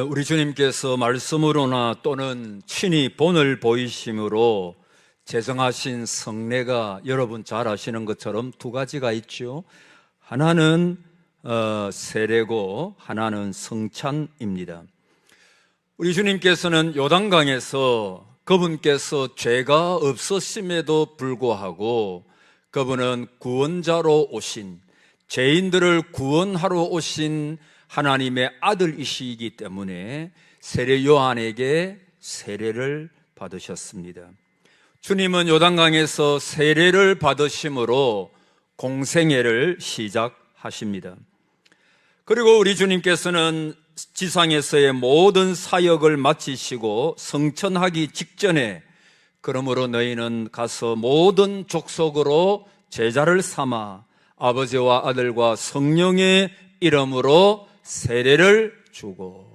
우리 주님께서 말씀으로나 또는 친히 본을 보이심으로 제정하신 성례가 여러분 잘 아시는 것처럼 두 가지가 있죠. 하나는 세례고 하나는 성찬입니다. 우리 주님께서는 요단강에서 그분께서 죄가 없으심에도 불구하고 그분은 구원자로 오신, 죄인들을 구원하러 오신 하나님의 아들이시기 때문에 세례 요한에게 세례를 받으셨습니다. 주님은 요단강에서 세례를 받으심으로 공생애를 시작하십니다. 그리고 우리 주님께서는 지상에서의 모든 사역을 마치시고 성천하기 직전에 그러므로 너희는 가서 모든 족속으로 제자를 삼아 아버지와 아들과 성령의 이름으로 세례를 주고,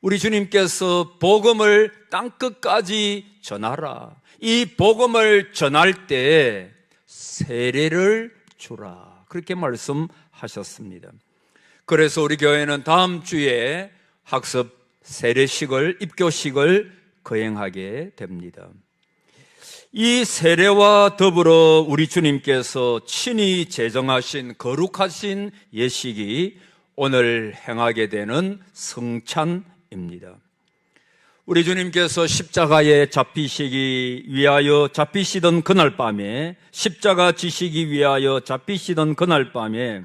우리 주님께서 복음을 땅끝까지 전하라, 이 복음을 전할 때 세례를 주라, 그렇게 말씀하셨습니다. 그래서 우리 교회는 다음 주에 학습 세례식을, 입교식을 거행하게 됩니다. 이 세례와 더불어 우리 주님께서 친히 제정하신 거룩하신 예식이 오늘 행하게 되는 성찬입니다. 우리 주님께서 십자가에 잡히시던 그날 밤에, 십자가 지시기 위하여 잡히시던 그날 밤에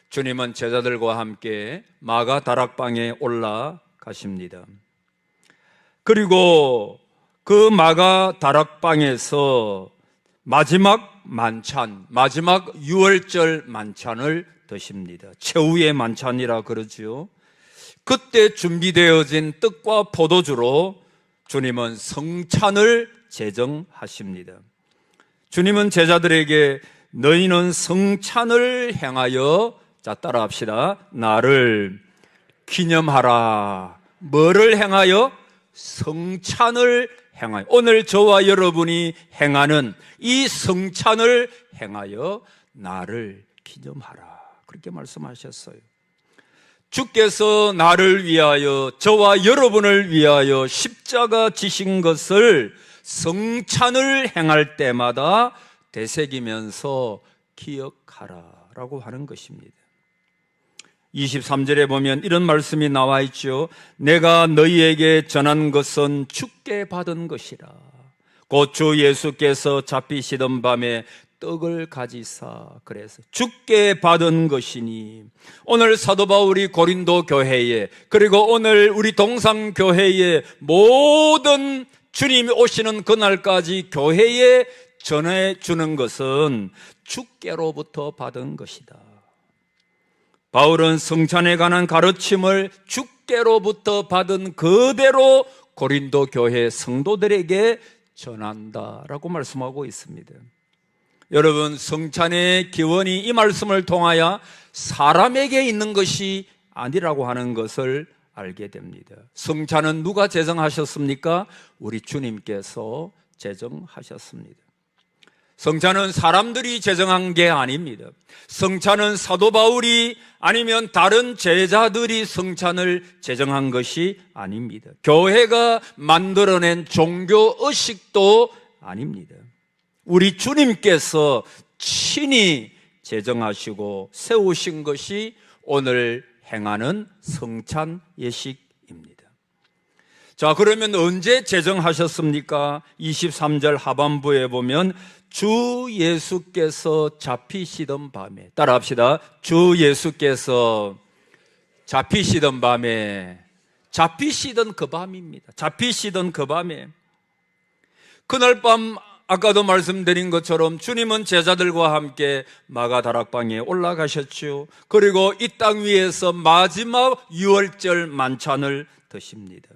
주님은 제자들과 함께 마가 다락방에 올라가십니다. 그리고 그 마가 다락방에서 마지막 만찬, 마지막 유월절 만찬을 드십니다. 최후의 만찬이라 그러지요. 그때 준비되어진 떡과 포도주로 주님은 성찬을 제정하십니다. 주님은 제자들에게 너희는 성찬을 행하여, 자 따라합시다, 나를 기념하라. 뭐를 행하여? 성찬을 행하여, 오늘 저와 여러분이 행하는 이 성찬을 행하여 나를 기념하라, 그렇게 말씀하셨어요. 주께서 나를 위하여, 저와 여러분을 위하여 십자가 지신 것을 성찬을 행할 때마다 되새기면서 기억하라라고 하는 것입니다. 23절에 보면 이런 말씀이 나와 있죠. 내가 너희에게 전한 것은 주께 받은 것이라. 곧 주 예수께서 잡히시던 밤에 떡을 가지사, 그래서 주께 받은 것이니, 오늘 사도 바울이 고린도 교회에, 그리고 오늘 우리 동상 교회에 모든 주님이 오시는 그날까지 교회에 전해주는 것은 주께로부터 받은 것이다. 바울은 성찬에 관한 가르침을 주께로부터 받은 그대로 고린도 교회 성도들에게 전한다라고 말씀하고 있습니다. 여러분, 성찬의 기원이 이 말씀을 통하여 사람에게 있는 것이 아니라고 하는 것을 알게 됩니다. 성찬은 누가 제정하셨습니까? 우리 주님께서 제정하셨습니다. 성찬은 사람들이 제정한 게 아닙니다. 성찬은 사도 바울이 아니면 다른 제자들이 성찬을 제정한 것이 아닙니다. 교회가 만들어낸 종교 의식도 아닙니다. 우리 주님께서 친히 제정하시고 세우신 것이 오늘 행하는 성찬 예식입니다. 자, 그러면 언제 제정하셨습니까? 23절 하반부에 보면 주 예수께서 잡히시던 밤에, 따라합시다. 주 예수께서 잡히시던 밤에, 잡히시던 그 밤입니다. 잡히시던 그 밤에, 그날 밤 아까도 말씀드린 것처럼 주님은 제자들과 함께 마가 다락방에 올라가셨죠. 그리고 이 땅 위에서 마지막 유월절 만찬을 드십니다.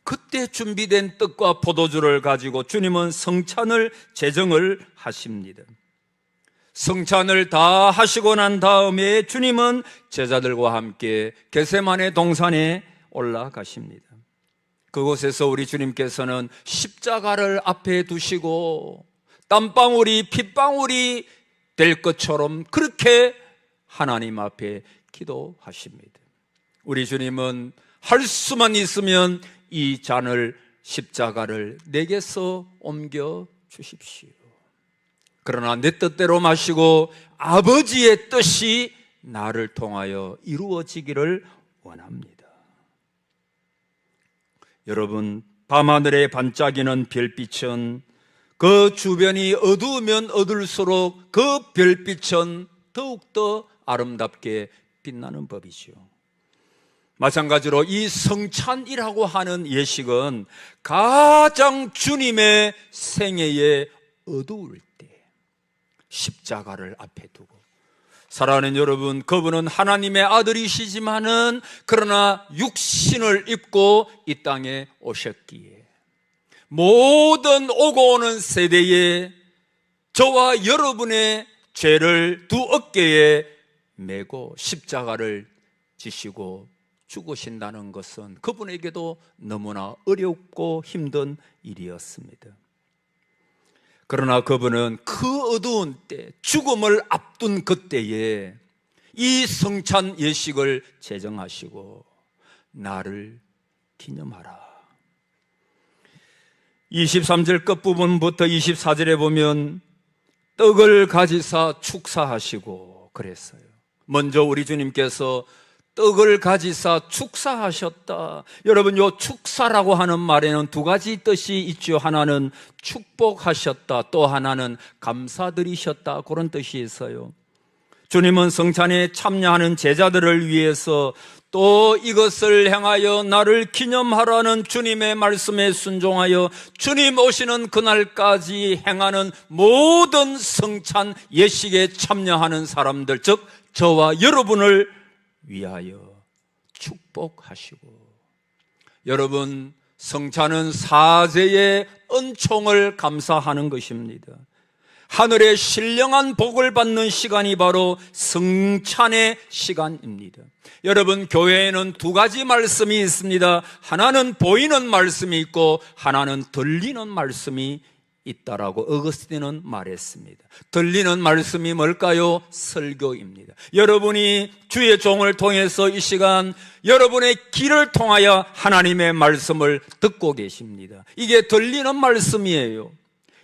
그때 준비된 떡과 포도주를 가지고 주님은 성찬을 제정을 하십니다. 성찬을 다 하시고 난 다음에 주님은 제자들과 함께 겟세마네 동산에 올라가십니다. 그곳에서 우리 주님께서는 십자가를 앞에 두시고 땀방울이 핏방울이 될 것처럼 그렇게 하나님 앞에 기도하십니다. 우리 주님은 할 수만 있으면 이 잔을, 십자가를 내게서 옮겨 주십시오. 그러나 내 뜻대로 마시고 아버지의 뜻이 나를 통하여 이루어지기를 원합니다. 여러분, 밤하늘에 반짝이는 별빛은 그 주변이 어두우면 어두울수록 그 별빛은 더욱더 아름답게 빛나는 법이죠. 마찬가지로 이 성찬이라고 하는 예식은 가장 주님의 생애에 어두울 때 십자가를 앞에 두고, 사랑하는 여러분, 그분은 하나님의 아들이시지만은 그러나 육신을 입고 이 땅에 오셨기에 모든 오고 오는 세대에 저와 여러분의 죄를 두 어깨에 메고 십자가를 지시고 죽으신다는 것은 그분에게도 너무나 어렵고 힘든 일이었습니다. 그러나 그분은 그 어두운 때, 죽음을 앞둔 그때에 이 성찬 예식을 제정하시고 나를 기념하라. 23절 끝부분부터 24절에 보면 떡을 가지사 축사하시고 그랬어요. 먼저 우리 주님께서 떡을 가지사 축사하셨다. 여러분, 요 축사라고 하는 말에는 두 가지 뜻이 있죠. 하나는 축복하셨다, 또 하나는 감사드리셨다, 그런 뜻이 있어요. 주님은 성찬에 참여하는 제자들을 위해서 또 이것을 행하여 나를 기념하라는 주님의 말씀에 순종하여 주님 오시는 그날까지 행하는 모든 성찬 예식에 참여하는 사람들, 즉 저와 여러분을 위하여 축복하시고, 여러분, 성찬은 사제의 은총을 감사하는 것입니다. 하늘의 신령한 복을 받는 시간이 바로 성찬의 시간입니다. 여러분, 교회에는 두 가지 말씀이 있습니다. 하나는 보이는 말씀이 있고 하나는 들리는 말씀이 있다라고 어거스틴은 말했습니다. 들리는 말씀이 뭘까요? 설교입니다. 여러분이 주의 종을 통해서 이 시간 여러분의 귀를 통하여 하나님의 말씀을 듣고 계십니다. 이게 들리는 말씀이에요.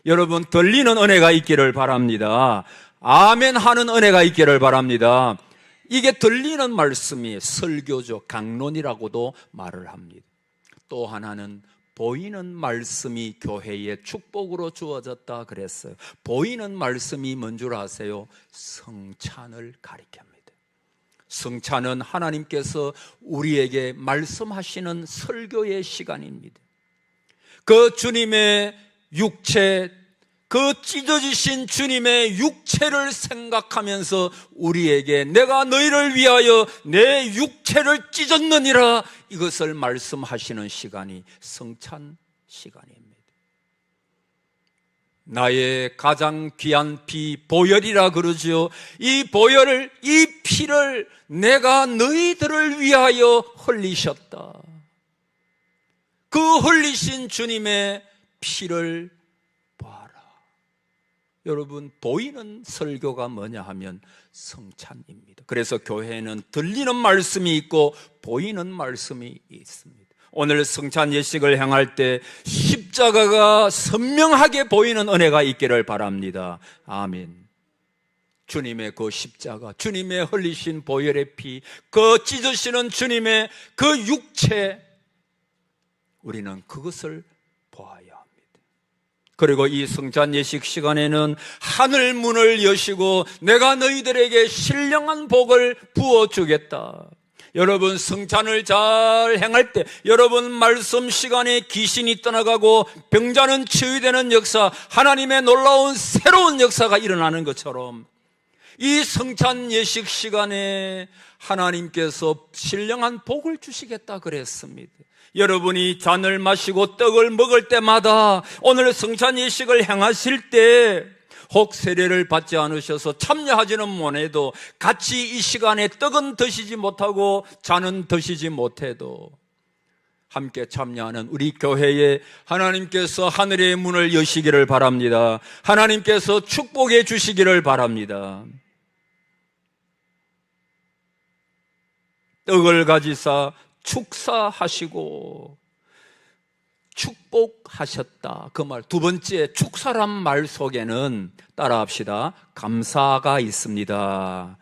여러분, 들리는 은혜가 있기를 바랍니다. 아멘 하는 은혜가 있기를 바랍니다. 이게 들리는 말씀이 설교죠. 강론이라고도 말을 합니다. 또 하나는 보이는 말씀이 교회의 축복으로 주어졌다 그랬어요. 보이는 말씀이 뭔 줄 아세요? 성찬을 가리킵니다. 성찬은 하나님께서 우리에게 말씀하시는 설교의 시간입니다. 그 주님의 육체, 그 찢어지신 주님의 육체를 생각하면서 우리에게 내가 너희를 위하여 내 육체를 찢었느니라, 이것을 말씀하시는 시간이 성찬 시간입니다. 나의 가장 귀한 피, 보혈이라 그러죠. 이 보혈을, 이 피를 내가 너희들을 위하여 흘리셨다. 그 흘리신 주님의 피를 봐라. 여러분, 보이는 설교가 뭐냐 하면 성찬입니다. 그래서 교회에는 들리는 말씀이 있고 보이는 말씀이 있습니다. 오늘 성찬 예식을 행할 때 십자가가 선명하게 보이는 은혜가 있기를 바랍니다. 아멘. 주님의 그 십자가, 주님의 흘리신 보혈의 피, 그 찢으시는 주님의 그 육체, 우리는 그것을 보아야 합니다. 그리고 이 성찬 예식 시간에는 하늘 문을 여시고 내가 너희들에게 신령한 복을 부어주겠다. 여러분, 성찬을 잘 행할 때 여러분 말씀 시간에 귀신이 떠나가고 병자는 치유되는 역사, 하나님의 놀라운 새로운 역사가 일어나는 것처럼 이 성찬 예식 시간에 하나님께서 신령한 복을 주시겠다 그랬습니다. 여러분이 잔을 마시고 떡을 먹을 때마다 오늘 성찬 예식을 행하실 때 혹 세례를 받지 않으셔서 참여하지는 못해도, 같이 이 시간에 떡은 드시지 못하고 잔은 드시지 못해도 함께 참여하는 우리 교회에 하나님께서 하늘의 문을 여시기를 바랍니다. 하나님께서 축복해 주시기를 바랍니다. 떡을 가지사 축사하시고 축복하셨다. 그 말, 두 번째 축사란 말 속에는 따라합시다. 감사가 있습니다.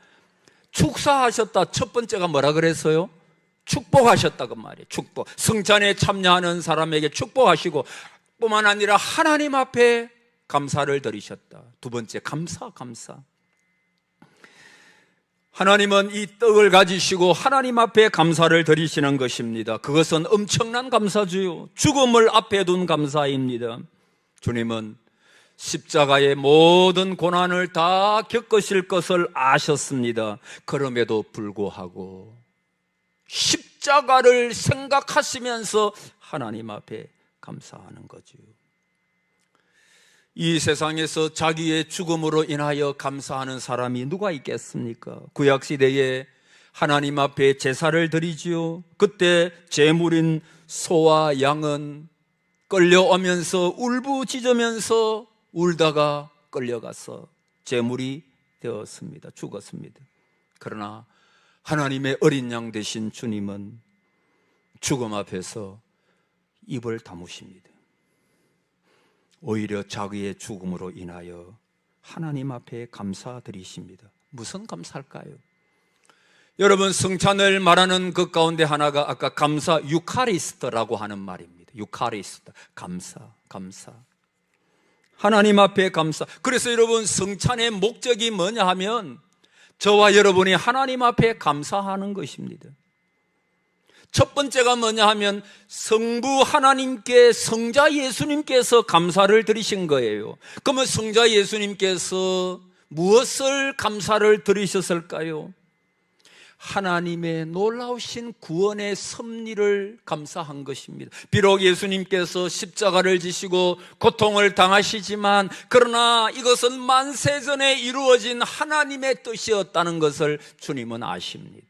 축사하셨다. 첫 번째가 뭐라 그랬어요? 축복하셨다 그 말이에요. 축복. 성찬에 참여하는 사람에게 축복하시고 뿐만 아니라 하나님 앞에 감사를 드리셨다. 두 번째 감사. 하나님은 이 떡을 가지시고 하나님 앞에 감사를 드리시는 것입니다. 그것은 엄청난 감사주요. 죽음을 앞에 둔 감사입니다. 주님은 십자가의 모든 고난을 다 겪으실 것을 아셨습니다. 그럼에도 불구하고 십자가를 생각하시면서 하나님 앞에 감사하는 거죠. 이 세상에서 자기의 죽음으로 인하여 감사하는 사람이 누가 있겠습니까? 구약시대에 하나님 앞에 제사를 드리지요. 그때 제물인 소와 양은 끌려오면서 울부짖으면서 울다가 끌려가서 제물이 되었습니다. 죽었습니다. 그러나 하나님의 어린 양 되신 주님은 죽음 앞에서 입을 다무십니다. 오히려 자기의 죽음으로 인하여 하나님 앞에 감사드리십니다. 무슨 감사일까요? 여러분, 성찬을 말하는 그 가운데 하나가 아까 감사, 유카리스트라고 하는 말입니다. 유카리스트, 감사. 하나님 앞에 감사. 그래서 여러분, 성찬의 목적이 뭐냐 하면 저와 여러분이 하나님 앞에 감사하는 것입니다. 첫 번째가 뭐냐 하면 성부 하나님께 성자 예수님께서 감사를 드리신 거예요. 그러면 성자 예수님께서 무엇을 감사를 드리셨을까요? 하나님의 놀라우신 구원의 섭리를 감사한 것입니다. 비록 예수님께서 십자가를 지시고 고통을 당하시지만 그러나 이것은 만세전에 이루어진 하나님의 뜻이었다는 것을 주님은 아십니다.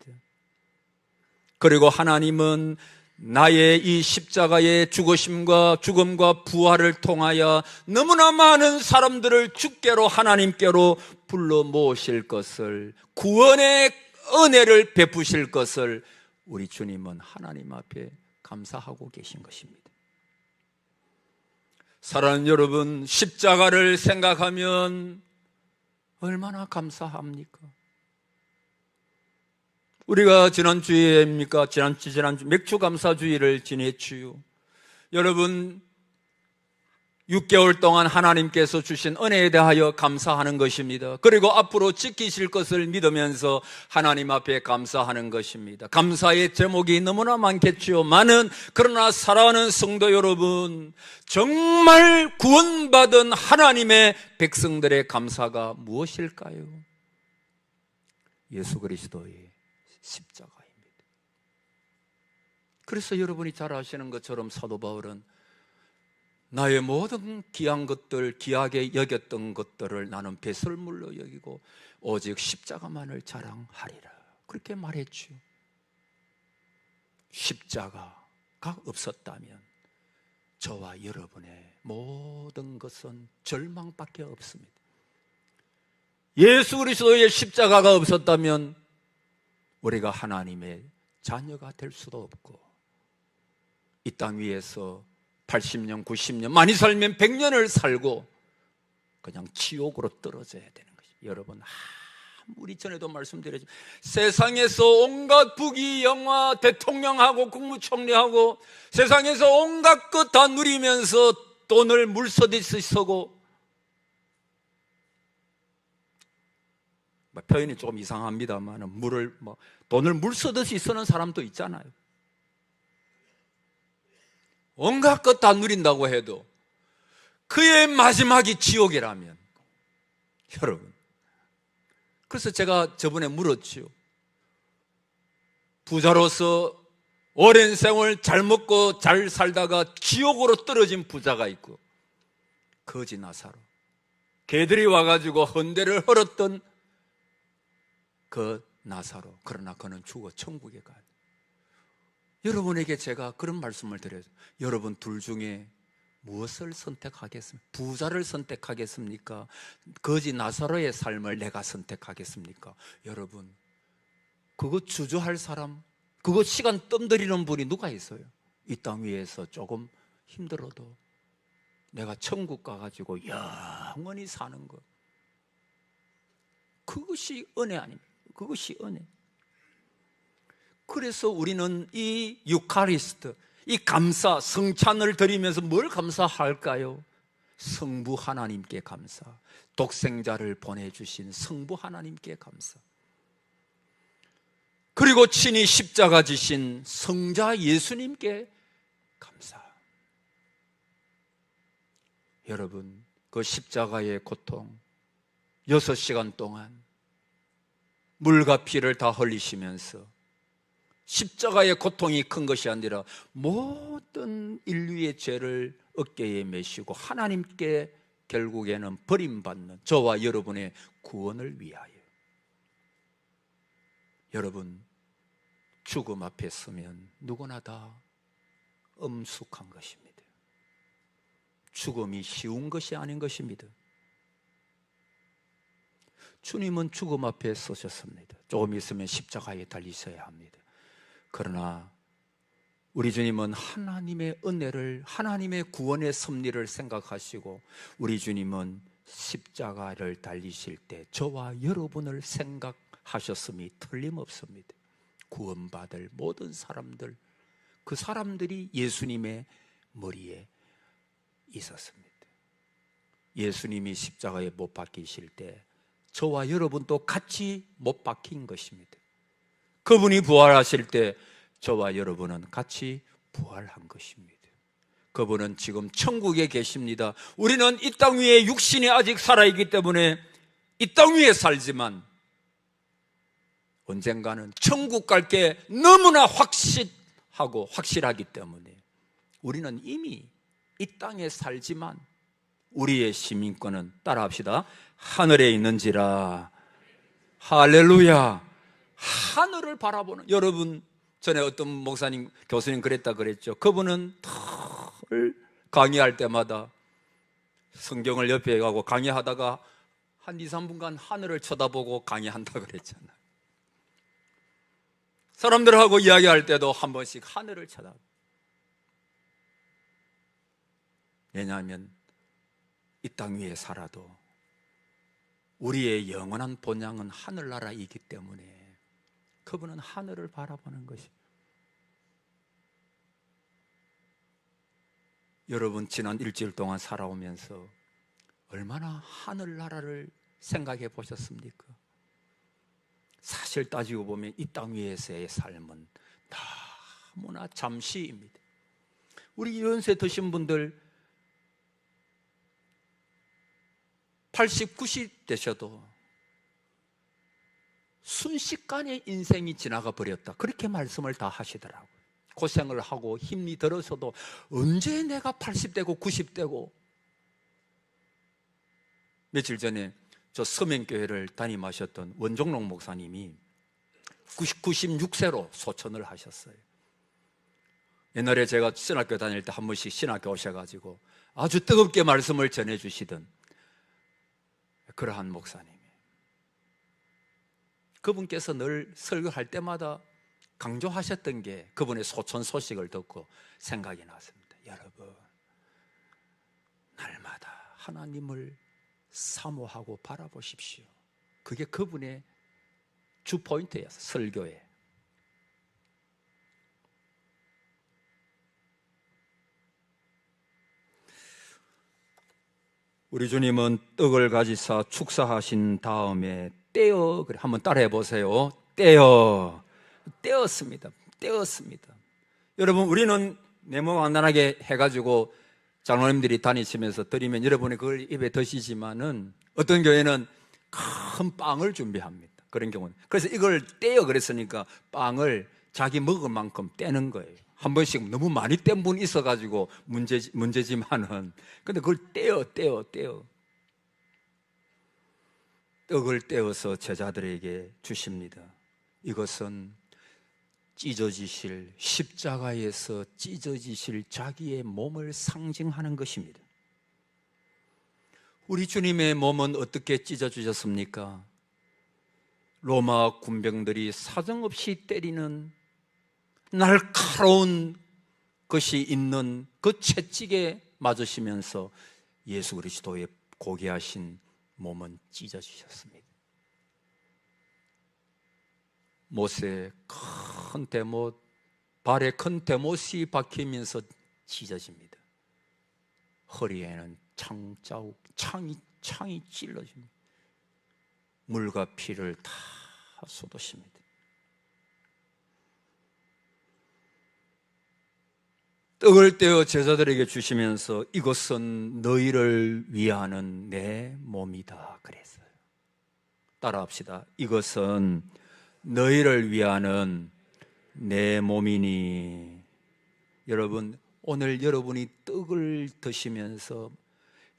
그리고 하나님은 나의 이 십자가의 죽으심과 죽음과 부활을 통하여 너무나 많은 사람들을 주께로 하나님께로 불러 모으실 것을, 구원의 은혜를 베푸실 것을 우리 주님은 하나님 앞에 감사하고 계신 것입니다. 사랑하는 여러분, 십자가를 생각하면 얼마나 감사합니까? 우리가 지난주 맥주 감사주의를 지냈지요. 여러분, 6개월 동안 하나님께서 주신 은혜에 대하여 감사하는 것입니다. 그리고 앞으로 지키실 것을 믿으면서 하나님 앞에 감사하는 것입니다. 감사의 제목이 너무나 많겠지요. 그러나 사랑하는 성도 여러분, 정말 구원받은 하나님의 백성들의 감사가 무엇일까요? 예수 그리스도의 십자가입니다. 그래서 여러분이 잘 아시는 것처럼 사도 바울은 나의 모든 귀한 것들, 귀하게 여겼던 것들을 나는 배설물로 여기고 오직 십자가만을 자랑하리라, 그렇게 말했죠. 십자가가 없었다면 저와 여러분의 모든 것은 절망밖에 없습니다. 예수 그리스도의 십자가가 없었다면 우리가 하나님의 자녀가 될 수도 없고 이 땅 위에서 80년, 90년, 많이 살면 100년을 살고 그냥 지옥으로 떨어져야 되는 것이죠. 여러분, 우리 전에도 말씀드렸죠. 세상에서 온갖 부귀, 영화, 대통령하고 국무총리하고 세상에서 온갖 것 다 누리면서 돈을 물서듯이 쓰고, 표현이 조금 이상합니다만 돈을 물서듯이 쓰는 사람도 있잖아요. 온갖 것 다 누린다고 해도 그의 마지막이 지옥이라면, 여러분, 그래서 제가 저번에 물었지요. 부자로서 오랜 세월 잘 먹고 잘 살다가 지옥으로 떨어진 부자가 있고, 거지 나사로, 개들이 와가지고 헌대를 헐었던 그 나사로, 그러나 그는 죽어 천국에 가요. 여러분에게 제가 그런 말씀을 드려요. 여러분 둘 중에 무엇을 선택하겠습니까? 부자를 선택하겠습니까? 거지 나사로의 삶을 내가 선택하겠습니까? 여러분, 그거 주저할 사람, 그거 시간 뜸들이는 분이 누가 있어요? 이 땅 위에서 조금 힘들어도 내가 천국 가가지고 영원히 사는 것, 그것이 은혜 아닙니까? 그것이 은혜. 그래서 우리는 이 유카리스트, 이 감사, 성찬을 드리면서 뭘 감사할까요? 성부 하나님께 감사, 독생자를 보내주신 성부 하나님께 감사, 그리고 친히 십자가 지신 성자 예수님께 감사. 여러분, 그 십자가의 고통 6시간 동안 물과 피를 다 흘리시면서 십자가의 고통이 큰 것이 아니라 모든 인류의 죄를 어깨에 메시고 하나님께 결국에는 버림받는 저와 여러분의 구원을 위하여. 여러분, 죽음 앞에 서면 누구나 다 엄숙한 것입니다. 죽음이 쉬운 것이 아닌 것입니다. 주님은 죽음 앞에 서셨습니다. 조금 있으면 십자가에 달리셔야 합니다. 그러나 우리 주님은 하나님의 은혜를, 하나님의 구원의 섭리를 생각하시고 우리 주님은 십자가를 달리실 때 저와 여러분을 생각하셨음이 틀림없습니다. 구원받을 모든 사람들, 그 사람들이 예수님의 머리에 있었습니다. 예수님이 십자가에 못 박히실 때 저와 여러분도 같이 못 박힌 것입니다. 그분이 부활하실 때 저와 여러분은 같이 부활한 것입니다. 그분은 지금 천국에 계십니다. 우리는 이 땅 위에 육신이 아직 살아있기 때문에 이 땅 위에 살지만 언젠가는 천국 갈 게 너무나 확실하기 때문에 우리는 이미 이 땅에 살지만 우리의 시민권은, 따라합시다, 하늘에 있는지라. 할렐루야. 하늘을 바라보는, 여러분, 전에 어떤 목사님, 교수님 그랬다 그랬죠. 그분은 늘 강의할 때마다 성경을 옆에 가고 강의하다가 한 2, 3분간 하늘을 쳐다보고 강의한다 그랬잖아요. 사람들하고 이야기할 때도 한 번씩 하늘을 쳐다보고. 왜냐하면 이 땅 위에 살아도 우리의 영원한 본향은 하늘나라이기 때문에 그분은 하늘을 바라보는 것이. 여러분, 지난 일주일 동안 살아오면서 얼마나 하늘나라를 생각해 보셨습니까? 사실 따지고 보면 이 땅 위에서의 삶은 너무나 잠시입니다. 우리 연세 드신 분들 80, 90 되셔도 순식간에 인생이 지나가 버렸다, 그렇게 말씀을 다 하시더라고요. 고생을 하고 힘이 들어서도 언제 내가 80되고 90되고. 며칠 전에 저 서명교회를 담임하셨던 원종록 목사님이 96세로 소천을 하셨어요. 옛날에 제가 신학교 다닐 때 한 번씩 신학교 오셔가지고 아주 뜨겁게 말씀을 전해주시던 그러한 목사님이에요. 그분께서 늘 설교할 때마다 강조하셨던 게 그분의 소천 소식을 듣고 생각이 났습니다. 여러분, 날마다 하나님을 사모하고 바라보십시오. 그게 그분의 주 포인트였어요, 설교에. 우리 주님은 떡을 가지사 축사하신 다음에 떼어, 그래, 한번 따라해 보세요. 떼었습니다. 여러분, 우리는 네모간단하게 해가지고 장로님들이 다니시면서 드리면 여러분이 그걸 입에 드시지만은 어떤 교회는 큰 빵을 준비합니다. 그런 경우는. 그래서 이걸 떼어 그랬으니까 빵을 자기 먹을 만큼 떼는 거예요. 한 번씩 너무 많이 뗀 분이 있어가지고 문제지만은, 근데 그걸 떼어 떡을 떼어서 제자들에게 주십니다. 이것은 찢어지실, 십자가에서 찢어지실 자기의 몸을 상징하는 것입니다. 우리 주님의 몸은 어떻게 찢어주셨습니까? 로마 군병들이 사정없이 때리는 날카로운 것이 있는 그 채찍에 맞으시면서 예수 그리스도의 고귀하신 몸은 찢어지셨습니다. 못에 큰 대못, 발에 큰 대못이 박히면서 찢어집니다. 허리에는 창이 찔러집니다. 물과 피를 다 쏟으십니다. 떡을 떼어 제자들에게 주시면서 이것은 너희를 위하는 내 몸이다 그랬어요. 따라합시다. 이것은 너희를 위하는 내 몸이니. 여러분, 오늘 여러분이 떡을 드시면서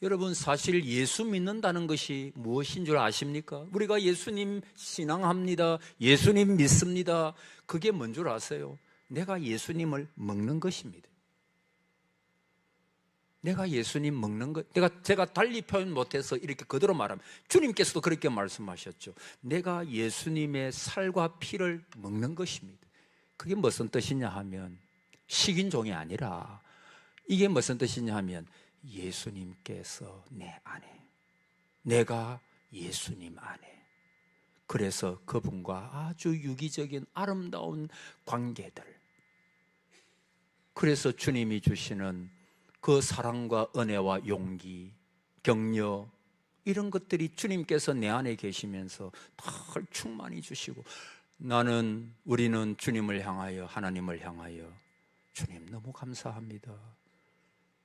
여러분 사실 예수 믿는다는 것이 무엇인 줄 아십니까? 우리가 예수님 신앙합니다, 예수님 믿습니다. 그게 뭔 줄 아세요? 내가 예수님을 먹는 것입니다. 내가 예수님 먹는 것, 제가 달리 표현 못해서 이렇게 그대로 말하면, 주님께서도 그렇게 말씀하셨죠. 내가 예수님의 살과 피를 먹는 것입니다. 그게 무슨 뜻이냐 하면, 식인종이 아니라, 이게 무슨 뜻이냐 하면, 예수님께서 내 안에, 내가 예수님 안에, 그래서 그분과 아주 유기적인 아름다운 관계들, 그래서 주님이 주시는 그 사랑과 은혜와 용기, 격려, 이런 것들이 주님께서 내 안에 계시면서 다 충만히 주시고, 우리는 주님을 향하여, 하나님을 향하여, 주님 너무 감사합니다.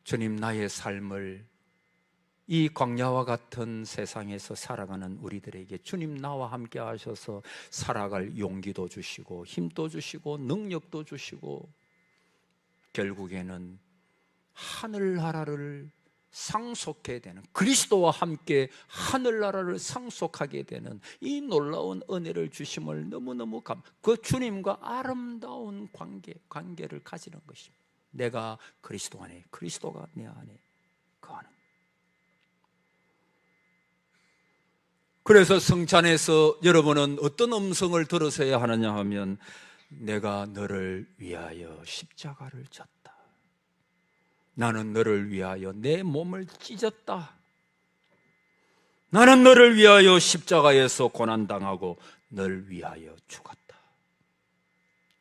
주님, 나의 삶을 이 광야와 같은 세상에서 살아가는 우리들에게 주님 나와 함께 하셔서 살아갈 용기도 주시고 힘도 주시고 능력도 주시고, 결국에는 하늘나라를 상속해야 되는, 그리스도와 함께 하늘나라를 상속하게 되는 이 놀라운 은혜를 주심을 너무너무 그 주님과 아름다운 관계를 가지는 것입니다. 내가 그리스도 안에, 그리스도가 내 안에 거하는. 그래서 성찬에서 여러분은 어떤 음성을 들으셔야 하느냐 하면, 내가 너를 위하여 십자가를 졌다, 나는 너를 위하여 내 몸을 찢었다, 나는 너를 위하여 십자가에서 고난당하고 너를 위하여 죽었다.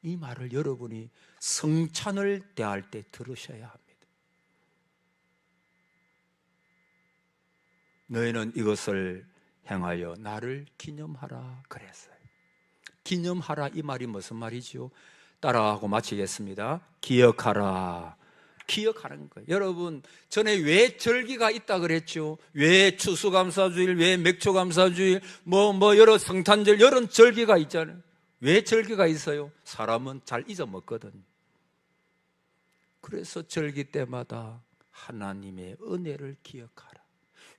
이 말을 여러분이 성찬을 대할 때 들으셔야 합니다. 너희는 이것을 행하여 나를 기념하라 그랬어요. 기념하라, 이 말이 무슨 말이죠? 따라하고 마치겠습니다. 기억하라. 기억하는 거예요. 여러분, 전에 왜 절기가 있다 그랬죠? 왜 추수감사주일, 왜 맥주감사주일, 여러 성탄절, 여러 절기가 있잖아요. 왜 절기가 있어요? 사람은 잘 잊어먹거든. 그래서 절기 때마다 하나님의 은혜를 기억하라.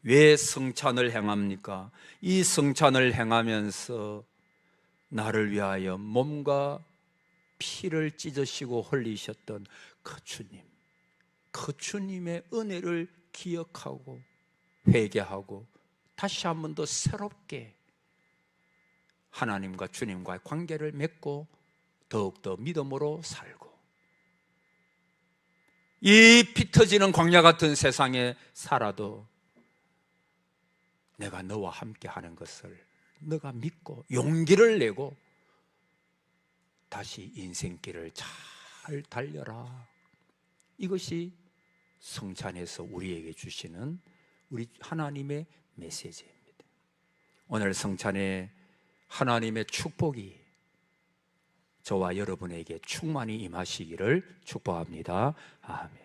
왜 성찬을 행합니까? 이 성찬을 행하면서 나를 위하여 몸과 피를 찢으시고 흘리셨던 그 주님, 그 주님의 은혜를 기억하고 회개하고 다시 한 번 더 새롭게 하나님과 주님과의 관계를 맺고 더욱더 믿음으로 살고, 이 피 터지는 광야 같은 세상에 살아도 내가 너와 함께 하는 것을 너가 믿고 용기를 내고 다시 인생길을 잘 달려라. 이것이 성찬에서 우리에게 주시는 우리 하나님의 메시지입니다. 오늘 성찬에 하나님의 축복이 저와 여러분에게 충만히 임하시기를 축복합니다. 아멘.